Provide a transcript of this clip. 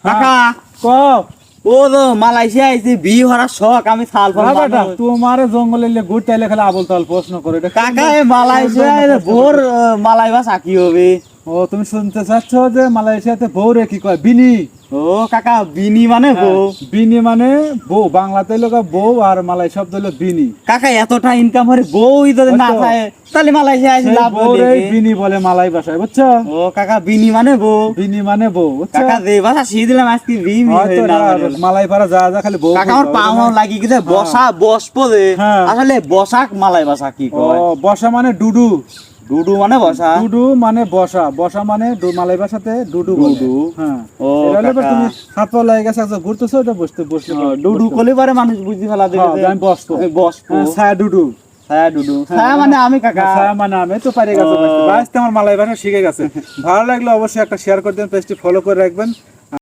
কাকা ক ও তো মালয়েশিয়া আইছে বিয়ে হওয়ার শখ আমি সাল বেটা তোমার জঙ্গলে ঘুরতে এলে খালি আবল তাল প্রশ্ন করে এটা কাকা এ মালয়েশিয়ায় ভোর মালাই ভাষা কি হবে? ও তুমি শুনতে চাচ্ছ যে মালয়েশিয়াতে বউ রে কি কয় বিনি? ও কাকা বিনি মানে বউ। বিনি মানে বউ, বাংলাতে লোক বউ আর মালয় শব্দ হলো বিনি। কাকা এতটা ইনকাম করে বউই যদি না বুঝছো? থাকে তাহলে মালয়েশিয়া আইছে সেই লাভ বউরে হইলে কি? বিনি বলে মালয় ভাষায়, বুঝছো? ও কাকা বিনি মানে বউ। বিনি মানে বউ, বুঝছো? কাকা যে ভাষা শিখে দিলাম আজকে বিনি হয়তো হয়ে না হয়ে গেল। মালয় পাড়া যা যা খালি বউ কাকা আমার খুঁজবা, পা বুঝলে? আমার লাগি গেছে বসা বসবো যে হ্যাঁ। আসলে বসাক মালাই ভাষা কি ও কয়? বসা মানে ডুডু। ডুডু মানে বসা। ডুডু মানে বসা, বসা মানে মালয় ভাষাতে ডুডু বলে। ডুডু। হ্যাঁ। ও এটা হলো এবার কাকা। তুমি হাত পা লাগে গেছে একদম ঘুরতেছো, এটা বসতে বসলে ডুডু কলে পারে মানুষ বুঝতে ফেলা দেবে হ্যাঁ, যে আমি বসবো। বসবো। হ্যাঁ, ছায়া ডুডু। ছায়া ডুডু ছায়া মানে আমি কাকা। ছায়া মানে আমি তো পারে গেছে ও। বাস, আমার মালয় ভাষা শিখে গেছে। ভালো লাগলে অবশ্যই একটা শেয়ার করে দেন, পেজটি ফলো করে রাখবেন।